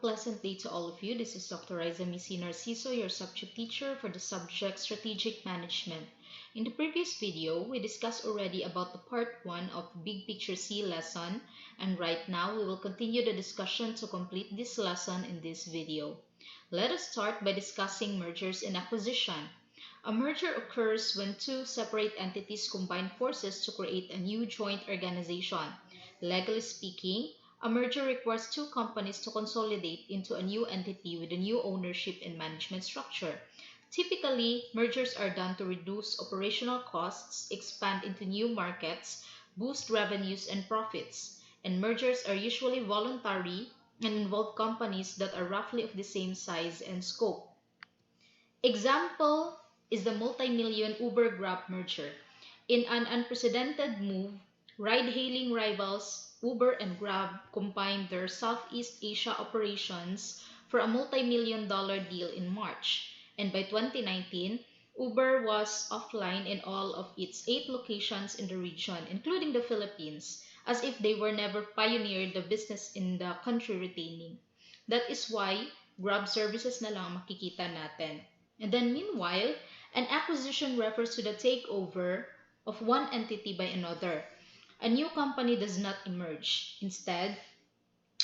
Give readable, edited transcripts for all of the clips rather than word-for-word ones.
pleasant day to all of you. This is Dr. Calbonero-Narciso, your subject teacher for the subject Strategic Management. In the previous video, we discussed already about the part 1 of Big Picture C lesson, and right now we will continue the discussion to complete this lesson in this video. Let us start by discussing mergers and acquisition. A merger occurs when two separate entities combine forces to create a new joint organization. Legally speaking, a merger requires two companies to consolidate into a new entity with a new ownership and management structure. Typically, mergers are done to reduce operational costs, expand into new markets, boost revenues and profits. And mergers are usually voluntary and involve companies that are roughly of the same size and scope. Example is the multi-million Uber-Grab merger. In an unprecedented move, ride-hailing rivals Uber and Grab combined their Southeast Asia operations for a multi-million-dollar deal in March. And by 2019, Uber was offline in all of its 8 locations in the region, including the Philippines, as if they were never pioneered the business in the country retaining. That is why Grab services na lang makikita natin. And then meanwhile, an acquisition refers to the takeover of one entity by another. A new company does not emerge. Instead,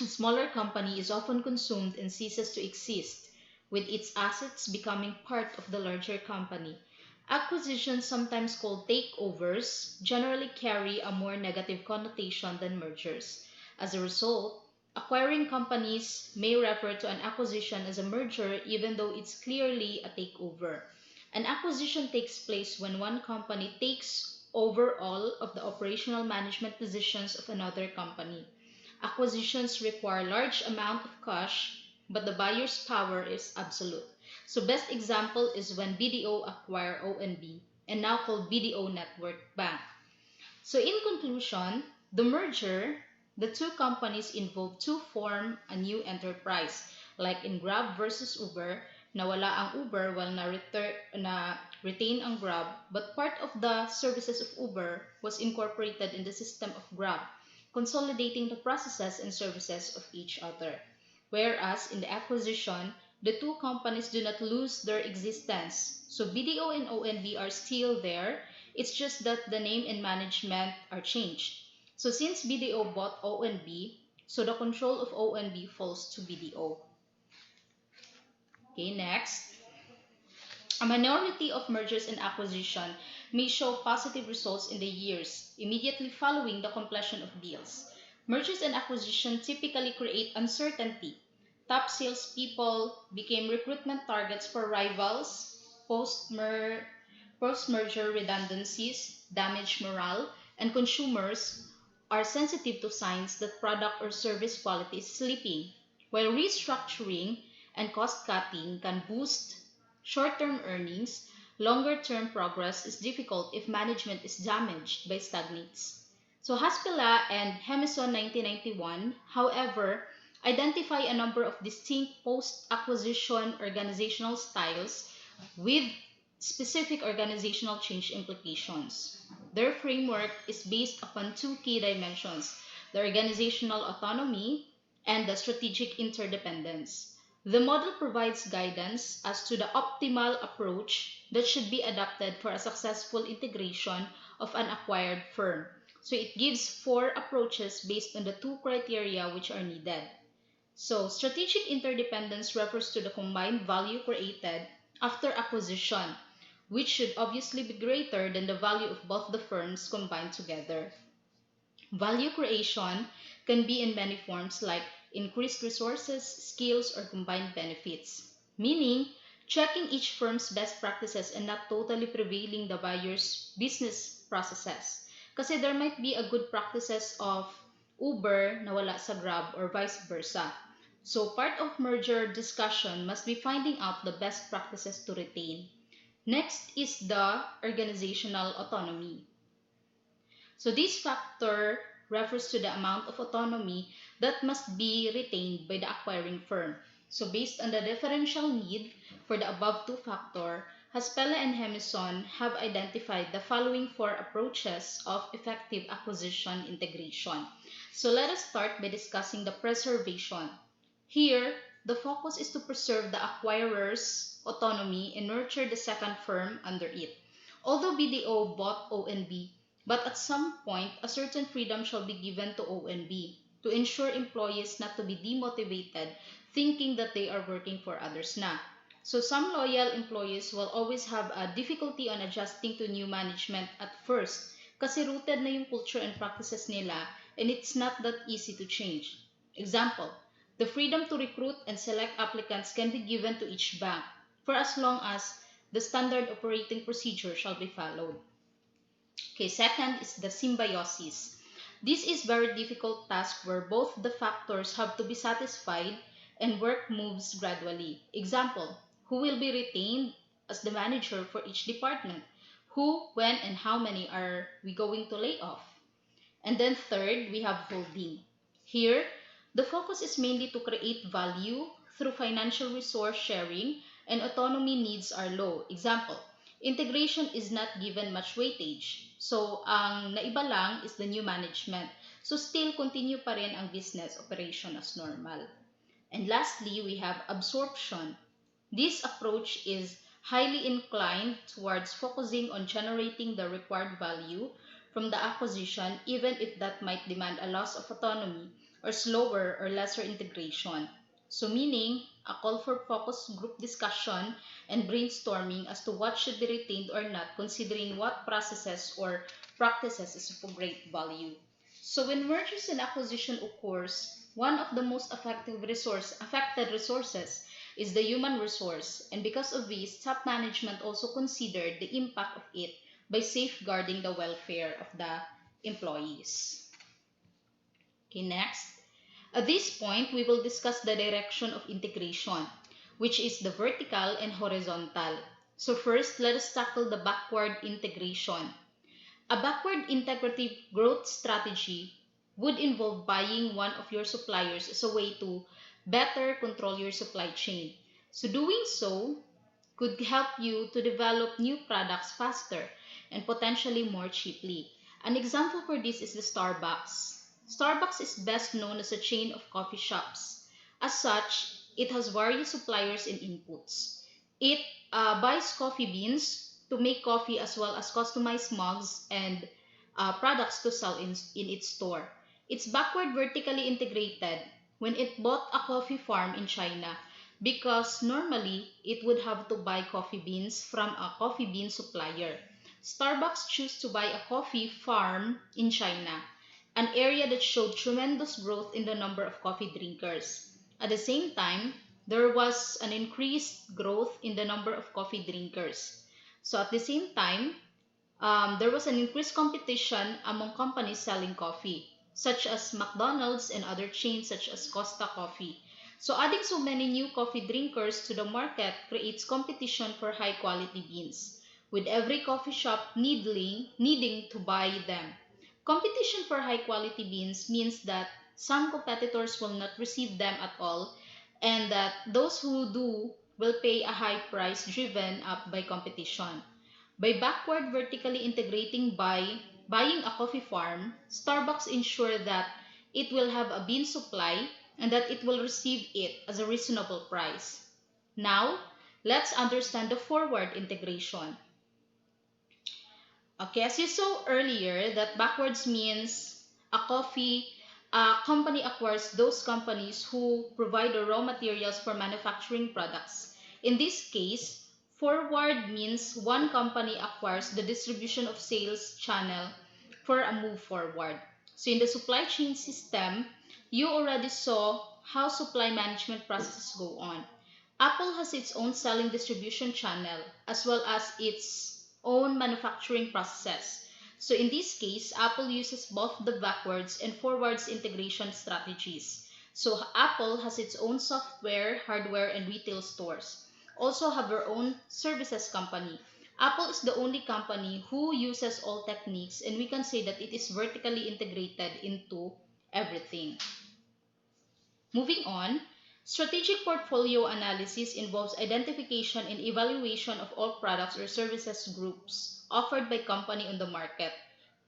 a smaller company is often consumed and ceases to exist, with its assets becoming part of the larger company. Acquisitions, sometimes called takeovers, generally carry a more negative connotation than mergers. As a result, acquiring companies may refer to an acquisition as a merger even though it's clearly a takeover. An acquisition takes place when one company takes over all of the operational management positions of another company. Acquisitions require large amount of cash, but the buyer's power is absolute. So best example is when BDO acquired ONB, and now called BDO Network Bank. So in conclusion, the two companies involved to form a new enterprise. Like in Grab versus Uber, nawala ang Uber while retain ang Grab, but part of the services of Uber was incorporated in the system of Grab, consolidating the processes and services of each other. Whereas in the acquisition, the two companies do not lose their existence. So BDO and ONB are still there. It's just that the name and management are changed. So since BDO bought ONB, so the control of ONB falls to BDO. Okay, next. A minority of mergers and acquisition may show positive results in the years immediately following the completion of deals. Mergers and acquisition typically create uncertainty. Top salespeople became recruitment targets for rivals, post-merger redundancies, damaged morale, and consumers are sensitive to signs that product or service quality is slipping, while restructuring and cost-cutting can boost short-term earnings. Longer-term progress is difficult if management is damaged by stagnates. So Haspela and Hemison 1991, however, identify a number of distinct post-acquisition organizational styles with specific organizational change implications. Their framework is based upon two key dimensions: the organizational autonomy and the strategic interdependence. The model provides guidance as to the optimal approach that should be adopted for a successful integration of an acquired firm. So it gives 4 approaches based on the 2 criteria which are needed. So strategic interdependence refers to the combined value created after acquisition, which should obviously be greater than the value of both the firms combined together. Value creation can be in many forms like increased resources, skills, or combined benefits, meaning checking each firm's best practices and not totally prevailing the buyer's business processes. Kasi there might be a good practices of Uber na wala sa Grab or vice versa. So part of merger discussion must be finding out the best practices to retain. Next is the organizational autonomy. So this factor refers to the amount of autonomy that must be retained by the acquiring firm. So based on the differential need for the above 2 factors, Haspela and Hemison have identified the following 4 approaches of effective acquisition integration. So let us start by discussing the preservation. Here, the focus is to preserve the acquirer's autonomy and nurture the second firm under it. Although BDO bought O&B, but at some point, a certain freedom shall be given to O&B to ensure employees not to be demotivated thinking that they are working for others na. So some loyal employees will always have a difficulty on adjusting to new management at first kasi rooted na yung culture and practices nila and it's not that easy to change. Example, the freedom to recruit and select applicants can be given to each bank for as long as the standard operating procedure shall be followed. Okay, second is the symbiosis. This is very difficult task where both the factors have to be satisfied and work moves gradually. Example, who will be retained as the manager for each department? Who, when, and how many are we going to lay off? And then third, we have holding. Here, the focus is mainly to create value through financial resource sharing and autonomy needs are low. Example, integration is not given much weightage. So, ang naiba lang is the new management. So, still continue pa rin ang business operation as normal. And lastly, we have absorption. This approach is highly inclined towards focusing on generating the required value from the acquisition, even if that might demand a loss of autonomy or slower or lesser integration. So meaning, a call for focused group discussion and brainstorming as to what should be retained or not, considering what processes or practices is of great value. So when mergers and acquisition occurs, one of the most affected resources is the human resource, and because of this, top management also considered the impact of it by safeguarding the welfare of the employees. Okay, next. At this point, we will discuss the direction of integration, which is the vertical and horizontal. So first, let us tackle the backward integration. A backward integrative growth strategy would involve buying one of your suppliers as a way to better control your supply chain. So doing so could help you to develop new products faster and potentially more cheaply. An example for this is the Starbucks. Starbucks is best known as a chain of coffee shops. As such, it has various suppliers and inputs. It buys coffee beans to make coffee as well as customized mugs and products to sell in its store. It's backward vertically integrated when it bought a coffee farm in China because normally it would have to buy coffee beans from a coffee bean supplier. Starbucks chose to buy a coffee farm in China, an area that showed tremendous growth in the number of coffee drinkers. At the same time, there was an increased growth in the number of coffee drinkers. So at the same time, there was an increased competition among companies selling coffee, such as McDonald's and other chains such as Costa Coffee. So adding so many new coffee drinkers to the market creates competition for high quality beans, with every coffee shop needing to buy them. Competition for high quality beans means that some competitors will not receive them at all, and that those who do will pay a high price driven up by competition. By backward vertically integrating by buying a coffee farm, Starbucks ensure that it will have a bean supply and that it will receive it as a reasonable price. Now, let's understand the forward integration. Okay, as you saw earlier, that backwards means a company acquires those companies who provide the raw materials for manufacturing products. In this case, forward means one company acquires the distribution of sales channel for a move forward. So in the supply chain system, you already saw how supply management processes go on. Apple has its own selling distribution channel as well as its own manufacturing processes. So in this case, Apple uses both the backwards and forwards integration strategies. So Apple has its own software, hardware, and retail stores. Also have their own services company. Apple is the only company who uses all techniques, and we can say that it is vertically integrated into everything. Moving on, strategic portfolio analysis involves identification and evaluation of all products or services groups offered by company on the market,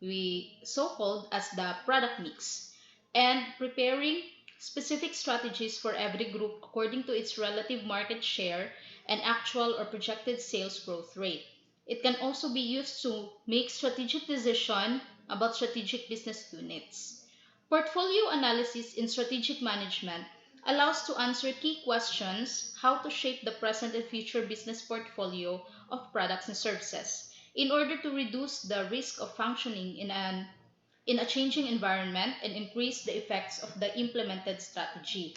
we so-called as the product mix, and preparing specific strategies for every group according to its relative market share and actual or projected sales growth rate. It can also be used to make strategic decisions about strategic business units. Portfolio analysis in strategic management allows to answer key questions: how to shape the present and future business portfolio of products and services in order to reduce the risk of functioning in a changing environment and increase the effects of the implemented strategy.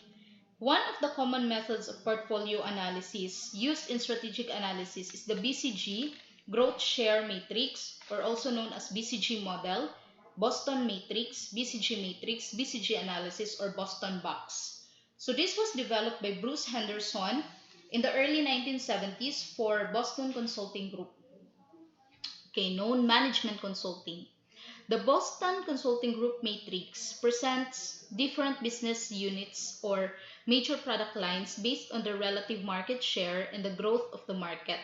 One of the common methods of portfolio analysis used in strategic analysis is the BCG, Growth Share Matrix, or also known as BCG model, Boston Matrix, BCG Matrix, BCG analysis, or Boston box. So this was developed by Bruce Henderson in the early 1970s for Boston Consulting Group, okay, known management consulting. The Boston Consulting Group matrix presents different business units or major product lines based on their relative market share and the growth of the market.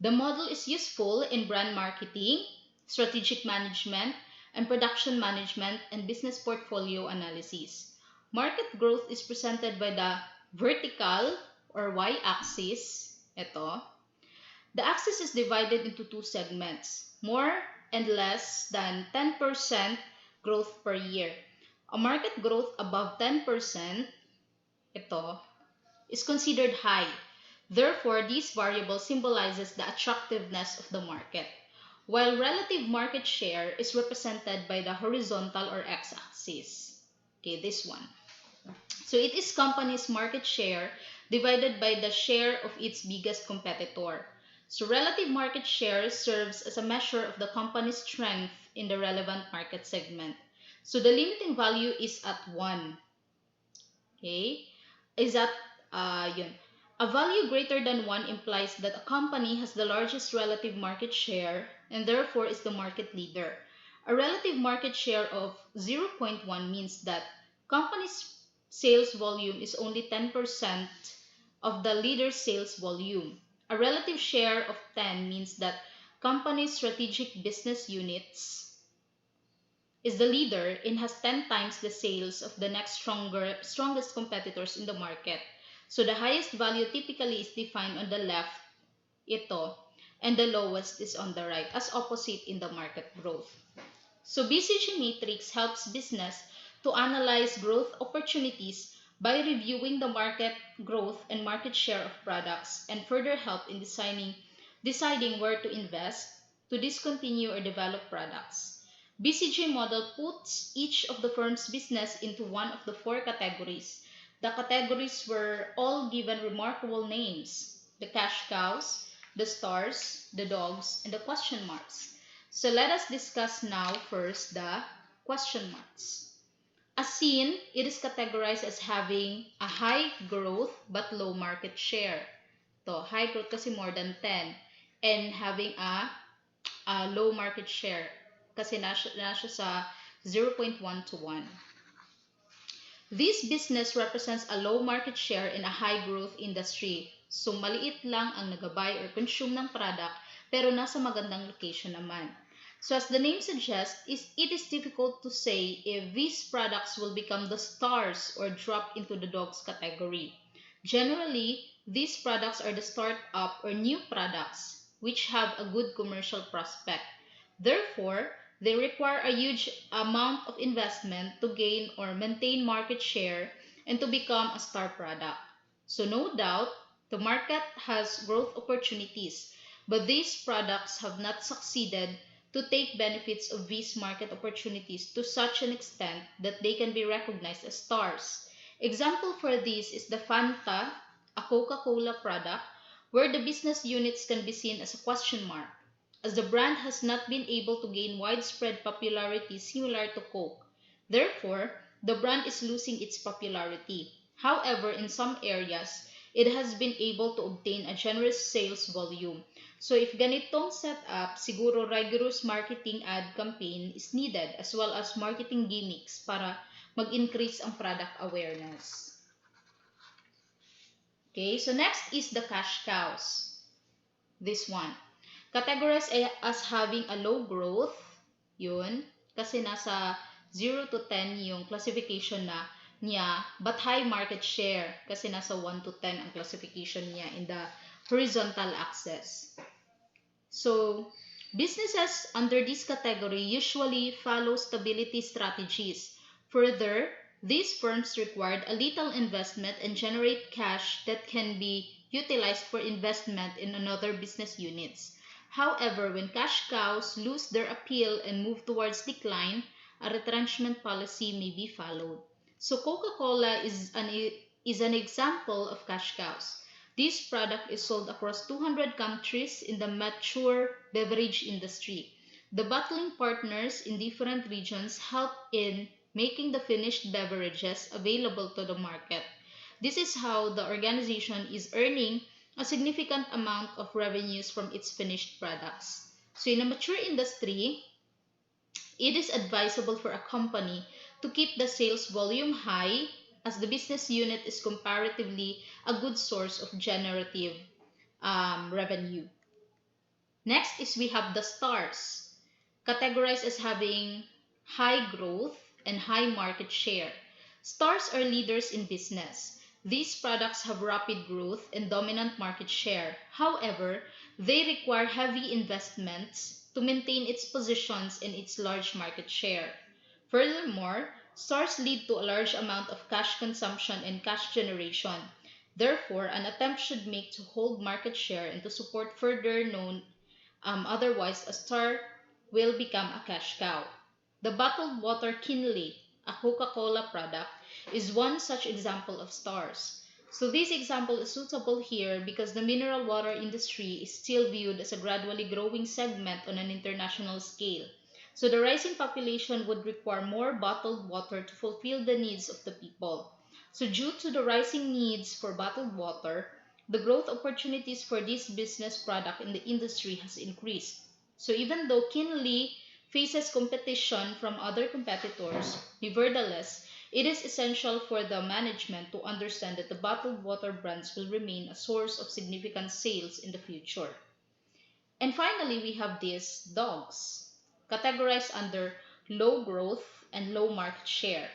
The model is useful in brand marketing, strategic management, and production management and business portfolio analysis. Market growth is presented by the vertical or y-axis. Ito. The axis is divided into two segments: more and less than 10% growth per year. A market growth above 10%, ito, is considered high. Therefore, this variable symbolizes the attractiveness of the market, while relative market share is represented by the horizontal or x-axis. Okay, this one. So it is company's market share divided by the share of its biggest competitor. So relative market share serves as a measure of the company's strength in the relevant market segment. So the limiting value is at 1. Okay? Is that, yun. A value greater than 1 implies that a company has the largest relative market share and therefore is the market leader. A relative market share of 0.1 means that company's sales volume is only 10% of the leader's sales volume. A relative share of 10 means that company's strategic business units is the leader and has 10 times the sales of the next strongest competitors in the market. So the highest value typically is defined on the left, ito, and the lowest is on the right, as opposite in the market growth. So BCG Matrix helps business to analyze growth opportunities by reviewing the market growth and market share of products and further help in deciding where to invest, to discontinue or develop products. BCG model puts each of the firm's business into one of the four categories. The categories were all given remarkable names: the cash cows, the stars, the dogs, and the question marks. So let us discuss now first the question marks. As seen, it is categorized as having a high growth but low market share. To high growth kasi more than 10, and having a low market share kasi nasa sa 0.1 to 1. This business represents a low market share in a high growth industry. So maliit lang ang nagabay or consume ng product pero nasa magandang location naman. So as the name suggests, it is difficult to say if these products will become the stars or drop into the dogs category. Generally, these products are the start-up or new products which have a good commercial prospect. Therefore, they require a huge amount of investment to gain or maintain market share and to become a star product. So no doubt, the market has growth opportunities, but these products have not succeeded to take benefits of these market opportunities to such an extent that they can be recognized as stars. Example for this is the Fanta, a Coca-Cola product, where the business units can be seen as a question mark, as the brand has not been able to gain widespread popularity similar to Coke. Therefore, the brand is losing its popularity. However, in some areas, it has been able to obtain a generous sales volume. So if ganitong setup, siguro rigorous marketing ad campaign is needed as well as marketing gimmicks para mag-increase ang product awareness. Okay, so next is the cash cows. This one. Categorized as having a low growth, yun, kasi nasa 0 to 10 yung classification na niya but high market share kasi nasa 1 to 10 ang classification niya in the horizontal axis. So, businesses under this category usually follow stability strategies. Further, these firms required a little investment and generate cash that can be utilized for investment in another business units. However, when cash cows lose their appeal and move towards decline, a retrenchment policy may be followed. So Coca-Cola is an example of cash cows. This product is sold across 200 countries in the mature beverage industry. The bottling partners in different regions help in making the finished beverages available to the market. This is how the organization is earning a significant amount of revenues from its finished products. So in a mature industry, it is advisable for a company to keep the sales volume high as the business unit is comparatively a good source of generative revenue. Next is we have the stars, categorized as having high growth and high market share. Stars are leaders in business. These products have rapid growth and dominant market share. However, they require heavy investments to maintain its positions and its large market share. Furthermore, stars lead to a large amount of cash consumption and cash generation. Therefore, an attempt should make to hold market share and to support further known otherwise, a star will become a cash cow. The bottled water Kinley, a Coca-Cola product, is one such example of stars. So this example is suitable here because the mineral water industry is still viewed as a gradually growing segment on an international scale. So the rising population would require more bottled water to fulfill the needs of the people. So due to the rising needs for bottled water, the growth opportunities for this business product in the industry has increased. So even though Kinley faces competition from other competitors, nevertheless, it is essential for the management to understand that the bottled water brands will remain a source of significant sales in the future. And finally, we have these dogs, categorized under low growth and low market share.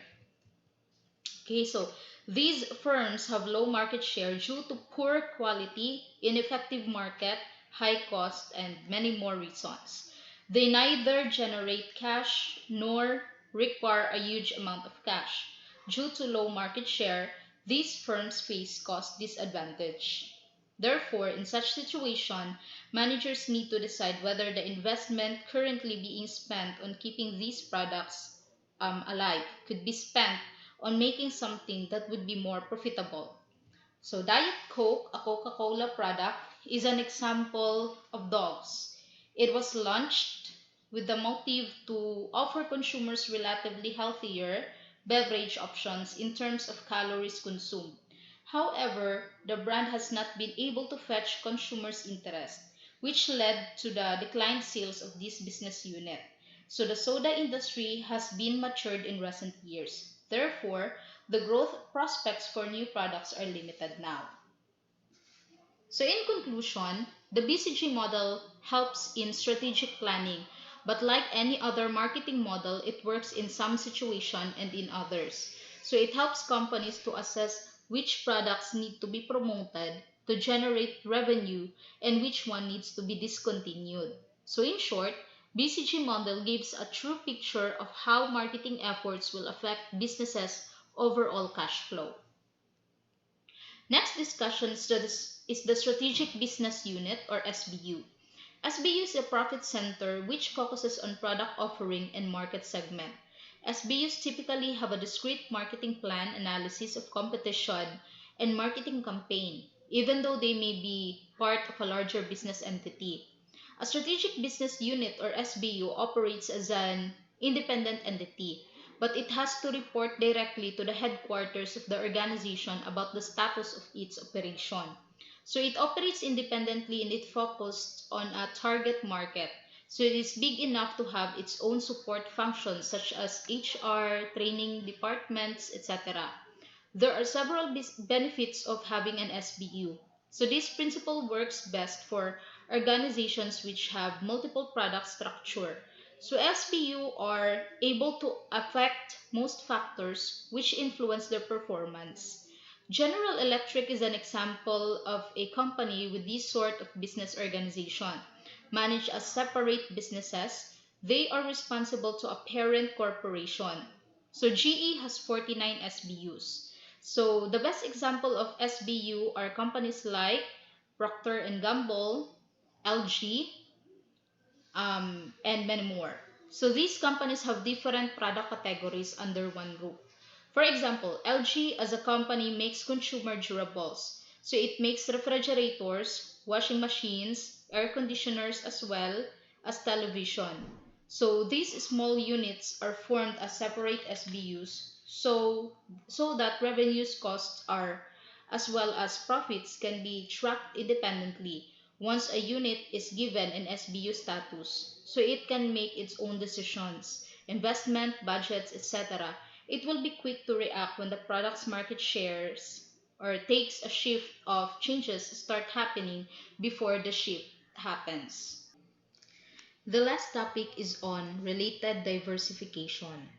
Okay, so these firms have low market share due to poor quality, ineffective market, high cost, and many more reasons. They neither generate cash nor require a huge amount of cash. Due to low market share, these firms face cost disadvantage. Therefore, in such situation, managers need to decide whether the investment currently being spent on keeping these products alive could be spent on making something that would be more profitable. So Diet Coke, a Coca-Cola product, is an example of dogs. It was launched with the motive to offer consumers relatively healthier beverage options in terms of calories consumed. However, the brand has not been able to fetch consumers' interest, which led to the declined sales of this business unit. So the soda industry has been matured in recent years. Therefore, the growth prospects for new products are limited now. So in conclusion, the BCG model helps in strategic planning, but like any other marketing model, it works in some situations and in others. So it helps companies to assess which products need to be promoted to generate revenue and which one needs to be discontinued. So in short, BCG model gives a true picture of how marketing efforts will affect businesses' overall cash flow. Next discussion is the Strategic Business Unit or SBU. SBU is a profit center which focuses on product offering and market segment. SBUs typically have a discrete marketing plan, analysis of competition, and marketing campaign, even though they may be part of a larger business entity. A strategic business unit or SBU operates as an independent entity, but it has to report directly to the headquarters of the organization about the status of its operation. So it operates independently and it focused on a target market. So it is big enough to have its own support functions such as HR, training departments, etc. There are several benefits of having an SBU. So this principle works best for organizations which have multiple product structure. So SPU are able to affect most factors which influence their performance. General Electric is an example of a company with this sort of business organization. Managed as separate businesses, they are responsible to a parent corporation. So GE has 49 SBUs. So the best example of SBU are companies like Procter and Gamble, LG, and many more. So these companies have different product categories under one roof. For example, LG as a company makes consumer durables. So it makes refrigerators, washing machines, air conditioners as well as television. So these small units are formed as separate SBUs so that revenues, costs are as well as profits can be tracked independently once a unit is given an SBU status, so it can make its own decisions, investment, budgets, etc. It will be quick to react when the product's market shares or takes a shift of changes start happening before the shift happens. The last topic is on related diversification.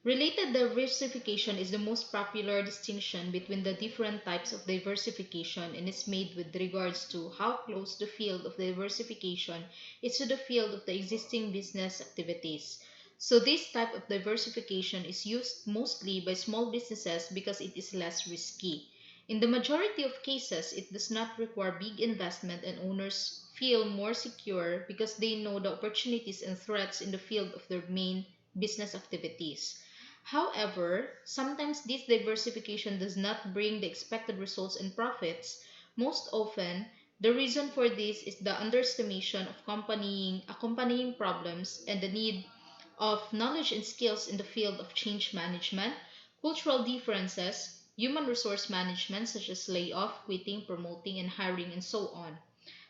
Related diversification is the most popular distinction between the different types of diversification and is made with regards to how close the field of diversification is to the field of the existing business activities. So this type of diversification is used mostly by small businesses because it is less risky. In the majority of cases, it does not require big investment and owners feel more secure because they know the opportunities and threats in the field of their main business activities. However, sometimes this diversification does not bring the expected results and profits. Most often, the reason for this is the underestimation of accompanying problems and the need of knowledge and skills in the field of change management, cultural differences, human resource management such as layoff, quitting, promoting, and hiring, and so on.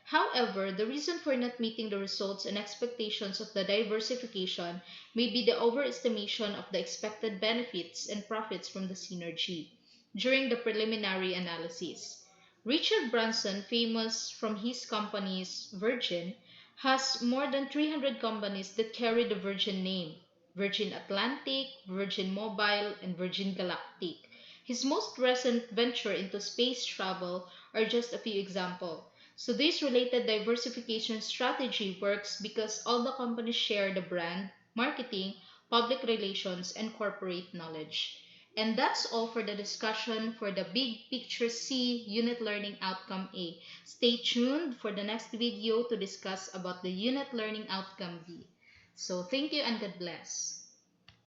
However, the reason for not meeting the results and expectations of the diversification may be the overestimation of the expected benefits and profits from the synergy during the preliminary analysis. Richard Branson, famous from his companies Virgin, has more than 300 companies that carry the Virgin name: Virgin Atlantic, Virgin Mobile, and Virgin Galactic. His most recent venture into space travel are just a few examples. So this related diversification strategy works because all the companies share the brand, marketing, public relations, and corporate knowledge. And that's all for the discussion for the Big Picture C Unit Learning Outcome A. Stay tuned for the next video to discuss about the Unit Learning Outcome B. So thank you and God bless.